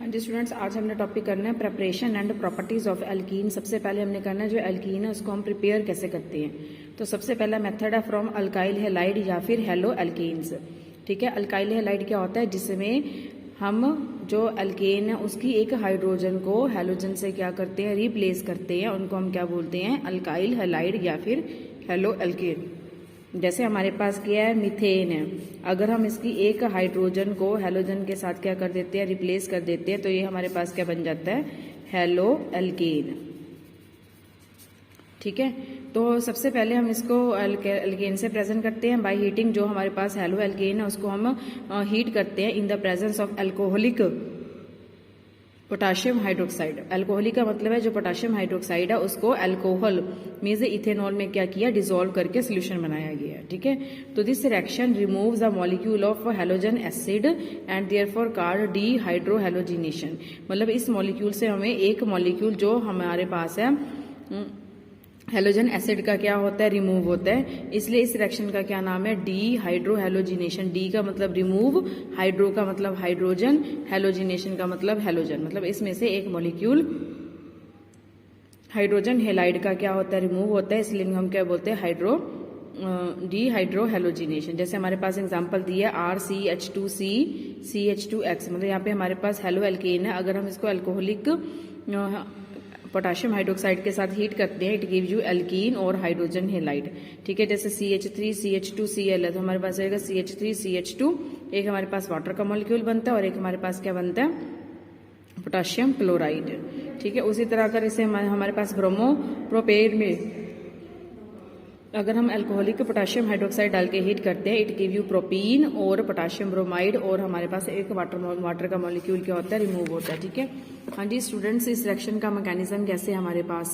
हाँ जी स्टूडेंट्स, आज हमने टॉपिक करना है preparation and properties of alkene. सबसे पहले हमने करना है जो एल्कीन है उसको हम प्रिपेयर कैसे करते हैं। तो सबसे पहला मेथड है फ्रॉम अल्काइल हैलाइड या फिर हेलो एल्कीन्स। ठीक है, अल्काइल हैलाइड क्या होता है, जिसमें हम जो एल्केन है उसकी एक हाइड्रोजन को हैलोजन से क्या करते हैं, रिप्लेस करते हैं। उनको हम क्या बोलते हैं, अल्काइल हैलाइड या फिर हेलो एल्केन। जैसे हमारे पास क्या है, मीथेन है। अगर हम इसकी एक हाइड्रोजन को हैलोजन के साथ क्या कर देते हैं, रिप्लेस कर देते हैं, तो ये हमारे पास क्या बन जाता है, हेलो एल्केन। ठीक है, तो सबसे पहले हम इसको एल्केन से प्रेजेंट करते हैं बाय हीटिंग। जो हमारे पास हेलो एल्केन है उसको हम हीट करते हैं इन the presence of alcoholic potassium hydroxide. Alcoholic का मतलब है जो पोटाशियम हाइड्रोक्साइड है उसको अल्कोहल मीन्स इथेनॉल में क्या किया, डिसॉल्व करके सोल्यूशन बनाया गया है। ठीक है, तो this reaction removes the molecule of halogen acid and therefore called dehydrohalogenation. मतलब इस मॉलिक्यूल से हमें एक मॉलिक्यूल जो हमारे पास है हैलोजन एसिड का क्या होता है, रिमूव होता है। इसलिए इस रिएक्शन का क्या नाम है, डीहाइड्रोहैलोजिनेशन। डी का मतलब रिमूव, हाइड्रो का मतलब हाइड्रोजन, हैलोजिनेशन का मतलब हैलोजन। मतलब इसमें से एक मॉलिक्यूल हाइड्रोजन हैलाइड का क्या होता है, रिमूव होता है। इसलिए हम क्या बोलते हैं, डीहाइड्रोहैलोजिनेशन। जैसे हमारे पास एग्जांपल दिया है RCH2C CH2X। मतलब यहाँ पे हमारे पास हेलो एल्केन है। अगर हम इसको अल्कोहलिक पोटाशियम हाइड्रोक्साइड के साथ हीट करते हैं, इट गिव यू एल्कीन और हाइड्रोजन हैलाइड। ठीक है, जैसे CH3 CH2Cl है तो हमारे पास रहेगा CH3 CH2। एक हमारे पास वाटर का मॉलिक्यूल बनता है और एक हमारे पास क्या बनता है, पोटाशियम क्लोराइड। ठीक है, उसी तरह अगर इसे हमारे पास ब्रोमो प्रोपेन में अगर हम अल्कोहलिक पोटाशियम हाइड्रोक्साइड डाल के हीट करते हैं, इट गिव यू प्रोपीन और पोटाशियम ब्रोमाइड और हमारे पास एक वाटर का मॉलिक्यूल क्या होता है, रिमूव होता है। ठीक है, हाँ जी स्टूडेंट्स, इस रिएक्शन का मैकेनिज्म कैसे हमारे पास,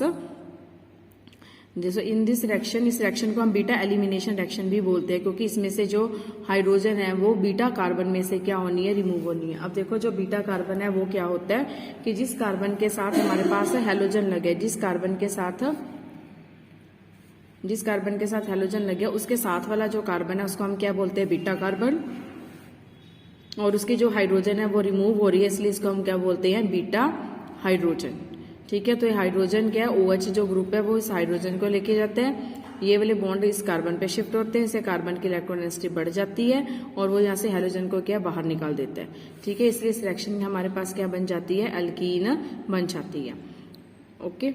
जैसे इन दिस रिएक्शन, इस रिएक्शन को हम बीटा एलिमिनेशन रिएक्शन भी बोलते हैं, क्योंकि इसमें से जो हाइड्रोजन है वो बीटा कार्बन में से क्या होनी है, रिमूव होनी है। अब देखो जो बीटा कार्बन है वो क्या होता है कि जिस कार्बन के साथ हमारे पास हैलोजन लगे, जिस कार्बन के साथ हैलोजन लगे उसके साथ वाला जो कार्बन है उसको हम क्या बोलते हैं, बीटा कार्बन। और उसकी जो हाइड्रोजन है वो रिमूव हो रही है, इसलिए इसको हम क्या बोलते हैं, बीटा हाइड्रोजन। ठीक है, तो ये हाइड्रोजन क्या है, OH जो ग्रुप है वो इस हाइड्रोजन को लेके जाते हैं। ये वाले बॉन्ड इस कार्बन पे शिफ्ट होते हैं, इससे कार्बन की इलेक्ट्रोनेगेटिविटी बढ़ जाती है और वो यहाँ से हैलोजन को क्या बाहर निकाल देता है। ठीक है, इसलिए इस रिएक्शन में हमारे पास क्या बन जाती है, एल्कीन बन जाती है। ओके,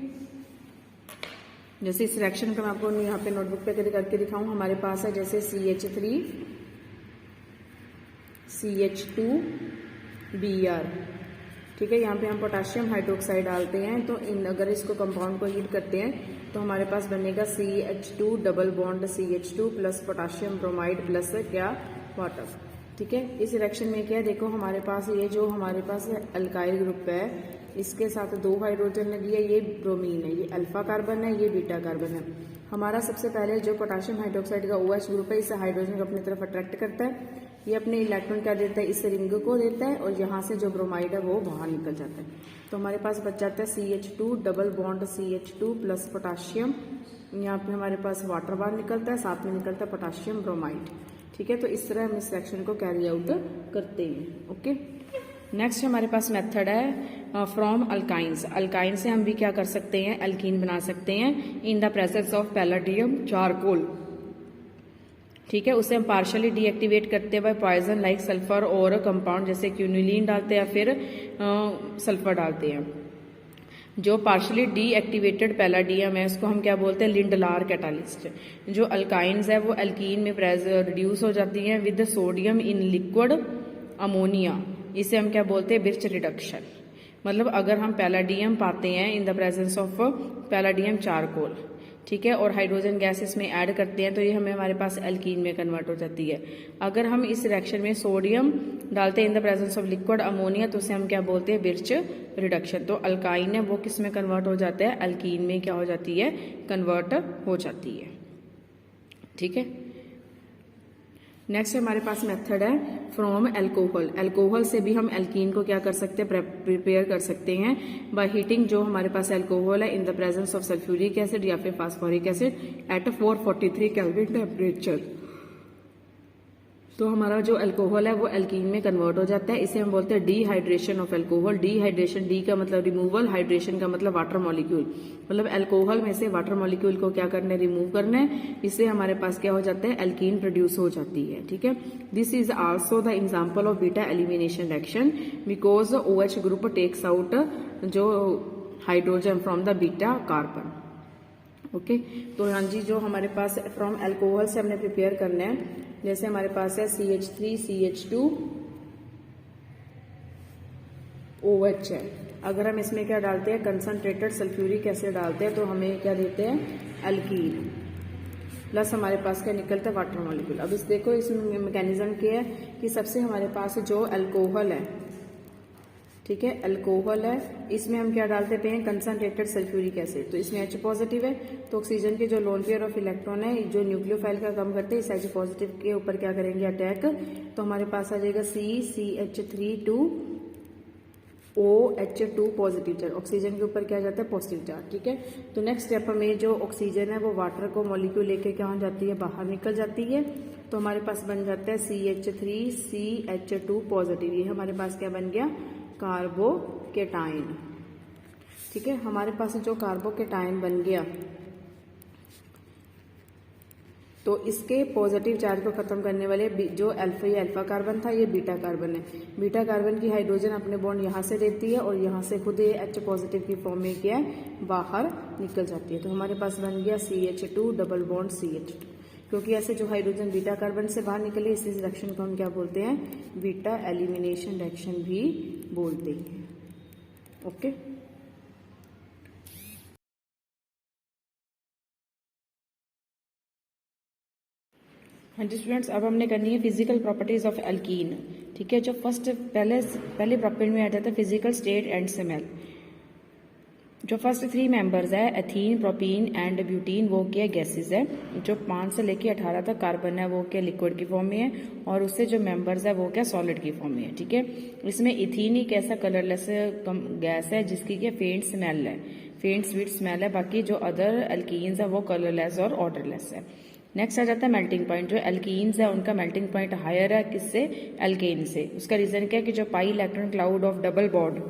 जैसे इस रिएक्शन को मैं आपको यहाँ पे नोटबुक पे करके दिखाऊं। हमारे पास है जैसे CH3 CH2Br। ठीक है, यहाँ पे हम पोटाशियम हाइड्रोक्साइड डालते हैं, तो अगर इसको कंपाउंड को हीट करते हैं तो हमारे पास बनेगा CH2 double bond CH2 plus potassium bromide plus क्या, वाटर। ठीक है, इस रिएक्शन में क्या है, देखो हमारे पास ये जो हमारे पास अल्काइल ग्रुप है इसके साथ 2 हाइड्रोजन लगी है, ये ब्रोमीन है, ये अल्फा कार्बन है, ये बीटा कार्बन है। हमारा सबसे पहले जो पोटाशियम हाइड्रोक्साइड का OH ग्रुप है इस हाइड्रोजन को अपनी तरफ अट्रैक्ट करता है। ये अपने इलेक्ट्रॉन क्या देता है, इस रिंग को देता है और यहाँ से जो ब्रोमाइड है वो बाहर निकल जाता है। तो हमारे पास बच जाता है CH2 double bond CH2 plus potassium. यहाँ पे हमारे पास वाटर बाहर निकलता है, साथ में निकलता है पोटाशियम ब्रोमाइड। ठीक है, तो इस तरह हम इस रिएक्शन को कैरी आउट करते हैं। ओके, नेक्स्ट हमारे पास मेथड है फ्रॉम अल्काइंस। अल्काइन से हम भी क्या कर सकते हैं, एल्कीन बना सकते हैं इन the presence of palladium charcoal. ठीक है, उसे हम पार्शियली डीएक्टिवेट करते हैं बाय पॉइजन लाइक सल्फर और कंपाउंड जैसे क्यूनिलीन डालते हैं या फिर सल्फर डालते हैं। जो पार्शियली डीएक्टिवेटेड पैलेडियम है उसको हम क्या बोलते हैं, लिंडलार कैटालिस्ट। जो अल्काइंस है वो एल्कीन में रिड्यूस हो जाती हैं with sodium in liquid ammonia. इसे हम क्या बोलते हैं, बिर्च रिडक्शन। मतलब अगर हम पैलेडियम पाते हैं इन the presence of palladium charcoal, ठीक है, और हाइड्रोजन गैस इसमें ऐड करते हैं तो ये हमारे पास एल्कीन में कन्वर्ट हो जाती है। अगर हम इस रिएक्शन में सोडियम डालते हैं इन the presence of liquid ammonia तो उसे हम क्या बोलते हैं, बिर्च रिडक्शन। तो अल्काइन है वो किस में कन्वर्ट हो जाता है, एल्कीन में क्या हो जाती है, कन्वर्ट हो जाती है। ठीक है, नेक्स्ट हमारे पास मेथड है फ्रॉम अल्कोहल। अल्कोहल से भी हम एल्कीन को क्या कर सकते हैं, प्रिपेयर कर सकते हैं बाय हीटिंग। जो हमारे पास अल्कोहल है in the presence of sulphuric acid या फिर phosphoric acid at 443 kelvin temperature. तो हमारा जो अल्कोहल है वो एल्कीन में कन्वर्ट हो जाता है। इसे हम बोलते हैं dehydration of alcohol. Dehydration, D का मतलब रिमूवल, हाइड्रेशन का मतलब वाटर मॉलिक्यूल, मतलब अल्कोहल में से वाटर मॉलिक्यूल को क्या करना है, रिमूव करना है। इससे हमारे पास क्या हो जाता है, एल्कीन प्रोड्यूस हो जाती है। ठीक है, this is also the example of beta elimination reaction because OH group takes out जो hydrogen from the beta carbon. Okay, तो हाँ जी, जो हमारे पास फ्रॉम अल्कोहल से हमने प्रिपेयर करना है, जैसे हमारे पास है CH3 CH2 OH है। अगर हम इसमें क्या डालते हैं, कंसंट्रेटेड सल्फ्यूरिक एसिड डालते हैं, तो हमें क्या देते हैं, एल्कीन, प्लस हमारे पास क्या निकलता है, वाटर मॉलिक्यूल। अब इस देखो, इसमें मैकेनिज्म क्या है कि सबसे हमारे पास जो अल्कोहल है, ठीक है, अल्कोहल है, इसमें हम क्या डालते हैं, कंसंट्रेटेड सल्फ्यूरिक एसिड। तो इसमें H पॉजिटिव है, तो ऑक्सीजन के जो लोन पेयर ऑफ इलेक्ट्रॉन है जो न्यूक्लियोफाइल का काम करते हैं, इस H पॉजिटिव के ऊपर क्या करेंगे, अटैक। तो हमारे पास आ जाएगा CH3 OH2 positive charge, oxygen के ऊपर क्या जाता है, पॉजिटिव चार्ज। ठीक है, तो नेक्स्ट स्टेप में जो ऑक्सीजन है वो वाटर को मॉलिक्यूल लेके क्या हो जाती है, बाहर निकल जाती है। तो हमारे पास बन जाता है CH3 CH2 पॉजिटिव। ये हमारे पास क्या बन गया, कार्बोकेटाइन। ठीक है, हमारे पास जो कार्बोकेटाइन बन गया, तो इसके पॉजिटिव चार्ज को खत्म करने वाले जो अल्फा, ये अल्फा कार्बन था, ये बीटा कार्बन है। बीटा कार्बन की हाइड्रोजन अपने बॉन्ड यहाँ से देती है और यहाँ से खुद ये H पॉजिटिव की फॉर्म में क्या है, बाहर निकल जाती है। तो हमारे पास बन गया CH2 डबल बॉन्ड CH2। क्योंकि ऐसे जो हाइड्रोजन बीटा कार्बन से बाहर निकले, इस रिएक्शन को हम क्या बोलते हैं, बीटा एलिमिनेशन रिएक्शन भी बोलते हैं। ओके, हाँ जी स्टूडेंट्स, अब हमने करनी है फिजिकल प्रॉपर्टीज ऑफ एल्कीन। ठीक है, जो पहले प्रॉपर्टी में आ जाता है फिजिकल स्टेट एंड स्मेल। जो फर्स्ट 3 मेंबर्स है, एथीन, प्रोपीन एंड ब्यूटीन, वो क्या गैसेस है। जो 5 से लेके 18 तक कार्बन है वो क्या लिक्विड की फॉर्म में है, और उससे जो मेंबर्स है वो क्या सॉलिड की फॉर्म में है। ठीक है, इसमें इथीन एक ऐसा कलरलेस गैस है जिसकी क्या फेंट स्मेल है, फेंट स्वीट स्मेल है। बाकी जो अदर एल्कीन्स है वो कलरलेस और ऑर्डरलेस है। नेक्स्ट आ जाता है मेल्टिंग पॉइंट। जो एल्कीन्स है उनका मेल्टिंग पॉइंट हायर है, किससे, एल्केन से। उसका रीजन क्या है कि जो pi electron cloud of double bond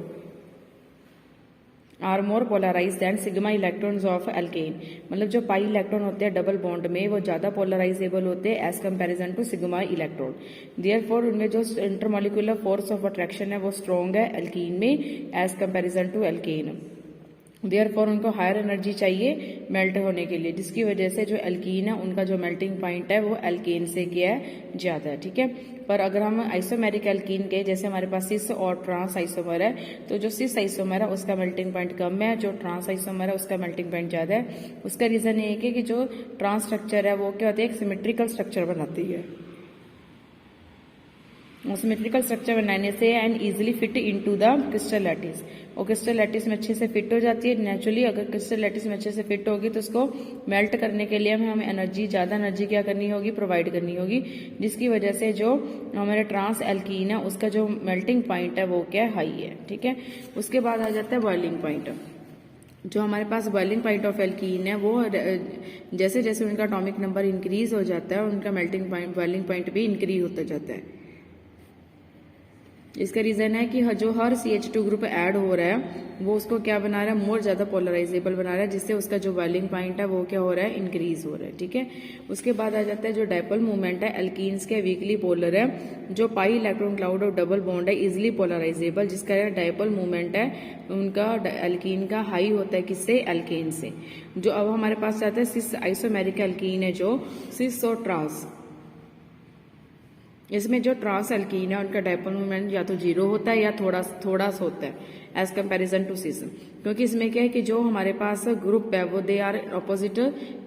are more polarise then sigma electrons of alkane. मतलब जो पाई इलेक्ट्रॉन होते हैं डबल बॉन्ड में वो ज्यादा पोलराइजेबल होते हैं as comparison to sigma electron. Therefore उनमें जो इंटरमॉलिक्यूलर फोर्स ऑफ अट्रैक्शन है वो स्ट्रॉन्ग है एल्कीन में as comparison to alkane. Therefore उनको हायर एनर्जी चाहिए मेल्ट होने के लिए, जिसकी वजह से जो एल्कीन है उनका जो मेल्टिंग पॉइंट है वो एल्केन से क्या है, ज्यादा है। ठीक है, पर अगर हम आइसोमेरिक एल्कीन के, जैसे हमारे पास सिस और ट्रांस आइसोमर है, तो जो सिस आइसोमर है उसका मेल्टिंग पॉइंट कम है, जो ट्रांस आइसोमर है उसका मेल्टिंग पॉइंट ज्यादा है। उसका रीजन ये है कि जो ट्रांस स्ट्रक्चर है वो क्या होती है, एक सिमेट्रिकल स्ट्रक्चर बनाती है। सिमेट्रिकल स्ट्रक्चर बनाने से and easily fit into the crystal lattice, और क्रिस्टल लैटिस में अच्छे से फिट हो जाती है नेचुरली। अगर क्रिस्टल लैटिस में अच्छे से फिट होगी तो उसको मेल्ट करने के लिए हमें एनर्जी, ज्यादा एनर्जी क्या करनी होगी, प्रोवाइड करनी होगी, जिसकी वजह से जो हमारे ट्रांस एल्कीन है उसका जो मेल्टिंग पॉइंट है वो क्या हाई है। ठीक है, उसके बाद आ जाता है बॉइलिंग पॉइंट। जो हमारे पास बॉइलिंग पॉइंट ऑफ एल्कीन है वो जैसे जैसे उनका एटॉमिक नंबर इंक्रीज हो जाता है उनका मेल्टिंग पॉइंट, बॉइलिंग पॉइंट भी इंक्रीज होता जाता है। इसका रीजन है कि जो हर CH2 ग्रुप ऐड हो रहा है वो उसको क्या बना रहा है, मोर ज्यादा पोलराइजेबल बना रहा है, जिससे उसका जो बॉइलिंग पॉइंट है वो क्या हो रहा है, इंक्रीज हो रहा है। ठीक है, उसके बाद आ जाता है जो डाइपोल मूवमेंट है, एल्कीन्स के वीकली पोलर है, जो पाई इलेक्ट्रॉन क्लाउड और डबल बॉन्ड है इजिली पोलराइजेबल, जिसका डाइपोल मूवमेंट है उनका एल्कीन का हाई होता है, किससे, एल्केन से। जो अब हमारे पास जाता है सिस आइसोमेरिक एल्कीन है, जो सिस और ट्रांस, इसमें जो ट्रांस एल्कीन है उनका डाइपोल मूवमेंट या तो 0 होता है या थोड़ा सा होता है एज कंपैरिजन टू सिस। क्योंकि इसमें क्या है कि जो हमारे पास ग्रुप है वो they are opposite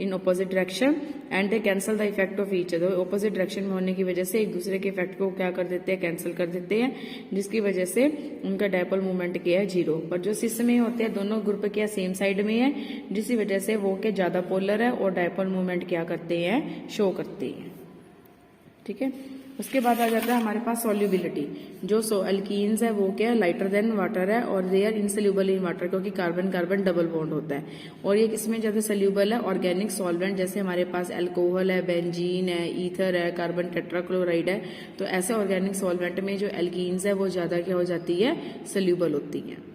in opposite direction and they cancel the effect of each other. Opposite direction में होने की वजह से एक दूसरे के इफेक्ट को क्या कर देते हैं, कैंसिल कर देते हैं, जिसकी वजह से उनका डाइपोल मूवमेंट क्या है, 0। पर जो सिस में होते हैं दोनों ग्रुप क्या सेम साइड में है, जिसकी वजह से वो क्या ज्यादा पोलर है और डाइपोल मूवमेंट क्या करते हैं, शो करते हैं। ठीक है। उसके बाद आ जाता है हमारे पास सॉल्युबिलिटी। जो एल्कीन्स है वो क्या है, लाइटर देन वाटर है और they are insoluble in water, क्योंकि कार्बन कार्बन डबल बॉन्ड होता है। और ये किसमें ज्यादा सोल्यूबल है, ऑर्गेनिक सॉल्वेंट, जैसे हमारे पास अल्कोहल है, बेंजीन है, ईथर है, कार्बन टेट्राक्लोराइड है। तो ऐसे ऑर्गेनिक सॉल्वेंट में जो एल्कीन्स है वो ज्यादा क्या हो जाती है, सोल्यूबल होती है।